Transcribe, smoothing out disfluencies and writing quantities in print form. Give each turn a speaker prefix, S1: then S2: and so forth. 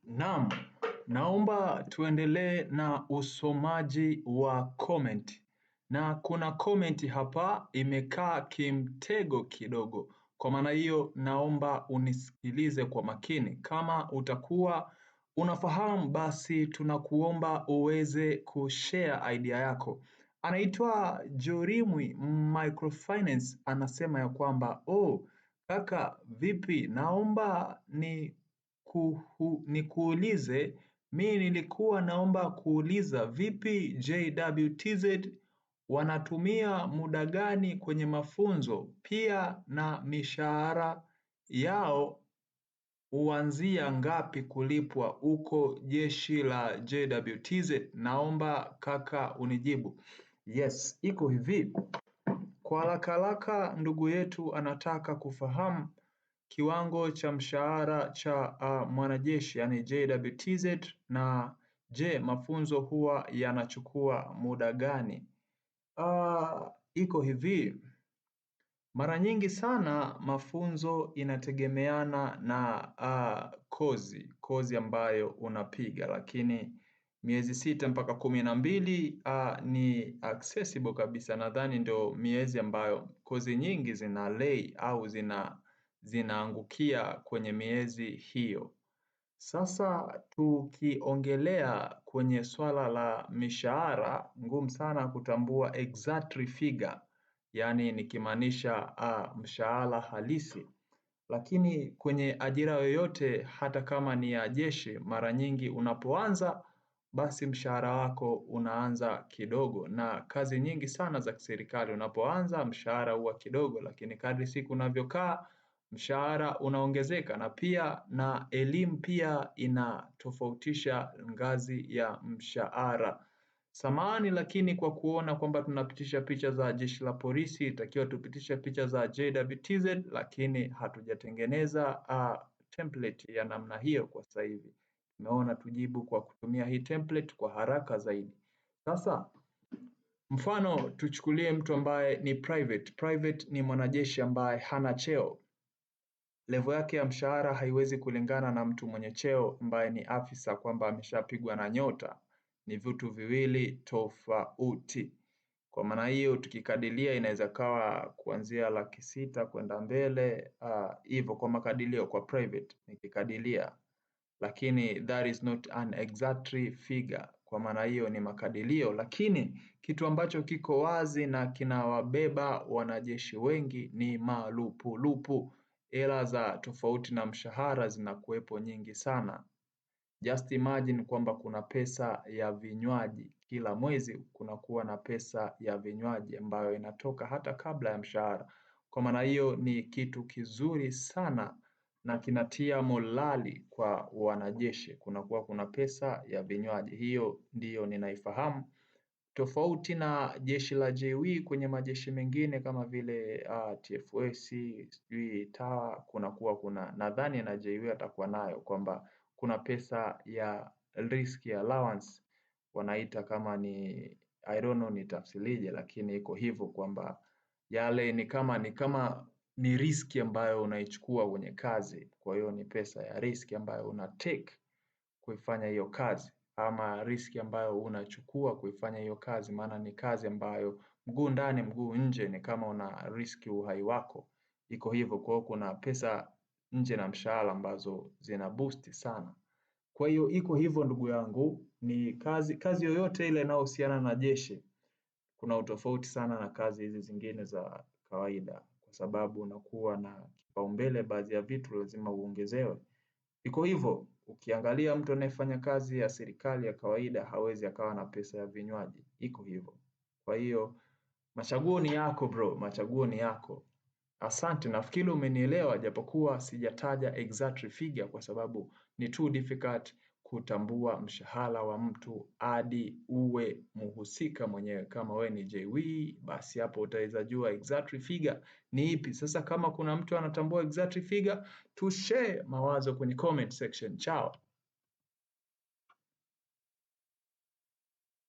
S1: Naam, naomba tuendelee na usomaji wa comment. Na kuna comment hapa imekaa kimtego kidogo. Kwa maana hiyo naomba unisikilize kwa makini. Kama utakuwa unafahamu basi tunakuomba uweze kushare idea yako. Anaitwa Jorimwi Microfinance anasema ya kwamba kaka vipi, naomba nikuulize, mi nilikuwa naomba kuuliza vipi JWTZ wanatumia muda gani kwenye mafunzo, pia na mishahara yao huanzia ngapi kulipwa huko jeshi la JWTZ? Naomba kaka unijibu. Yes, iko hivi. Kwa haraka haraka ndugu yetu anataka kufahamu kiwango cha mshahara cha mwanajeshi yani JWTZ, na je, mafunzo huwa yanachukua muda gani? Iko hivi. Mara nyingi sana mafunzo inategemeana na kozi ambayo unapiga, lakini miezi 6 mpaka 12 ni accessible kabisa. Nadhani ndio miezi ambayo kozi nyingi zina lay au zinaangukia kwenye miezi hiyo. Sasa tukiongelea kwenye swala la mishahara, ngumu sana kutambua exact figure, yani nikimaanisha mshahara halisi. Lakini kwenye ajira yoyote hata kama ni ya jeshi, mara nyingi unapoanza basi mshahara wako unaanza kidogo, na kazi nyingi sana za kiserikali unapoanza mshahara huwa kidogo, lakini kadri siku unavyokaa mshahara unaongezeka, na pia na elimu pia inatofautisha ngazi ya mshahara. Samahani, lakini kwa kuona kwamba tunapitisha picha za jeshi la polisi, itakiwa tupitishe picha za JWTZ, lakini hatujatengeneza template ya namna hiyo kwa sasa hivi. Tumeona tujibu kwa kutumia hii template kwa haraka zaidi. Sasa mfano tuchukulie mtu ambaye ni private. Private ni mwanajeshi ambaye hana cheo. Level yake ya mshahara haiwezi kulingana na mtu mwenye cheo ambaye ni afisa, kwamba ameshapigwa na nyota. Ni vitu viwili tofauti. Kwa maana hiyo tukikadiria inaweza kawa kuanzia 600,000 kwenda mbele, hivyo kwa makadirio kwa private nikikadiria, lakini that is not an exact figure. Kwa maana hiyo ni makadirio, lakini kitu ambacho kiko wazi na kinawabeba wanajeshi wengi ni marupurupu. Hela za tofauti na mshahara zinakuwepo nyingi sana. Just imagine kwamba kuna pesa ya vinywaji kila mwezi, kunakuwa na pesa ya vinywaji ambayo inatoka hata kabla ya mshahara. Kwa maana hiyo ni kitu kizuri sana na kinatia morali kwa wanajeshi, kunakuwa kuna pesa ya vinywaji. Hiyo ndiyo ninaifahamu. Tofauti na jeshi la JW, kwenye majeshi mengine kama vile TFS, sijui TAWA, kuna nadhani na JW atakuwa nayo, kwamba kuna pesa ya risk allowance wanaita, kama ni I don't know nitafsirije, lakini iko hivyo kwamba yale ni riski ambayo unaichukua kwenye kazi. Kwa hiyo ni pesa ya riski ambayo una take kuifanya hiyo kazi, ama riski ambayo unachukua kuifanya hiyo kazi, maana ni kazi ambayo mguu ndani mguu nje, ni kama una riski uhai wako. Iko hivyo. Kwa hiyo kuna pesa nje na mshahara ambazo zina boost sana. Kwa hiyo iko hivyo ndugu yangu, ni kazi yoyote ile inayohusiana na jeshi kuna utofauti sana na kazi hizi zingine za kawaida, kwa sababu unakuwa na kipaumbele, baadhi ya vitu lazima uongezewe. Iko hivyo. Ukiangalia mtu anayefanya kazi ya serikali ya kawaida hawezi akawa na pesa ya vinywaji. Iko hivyo. Kwa hiyo machaguo ni yako bro, machaguo ni yako. Asante, nafikiri umenielewa, japokuwa sijataja exact figure kwa sababu ni too difficult kutambua mshahara wa mtu hadi uwe muhusika mwenyewe. Kama we ni JW, basi hapo utaweza jua exact figure ni ipi. Sasa kama kuna mtu anatambua exact figure, tushare mawazo kwenye comment section. Chao.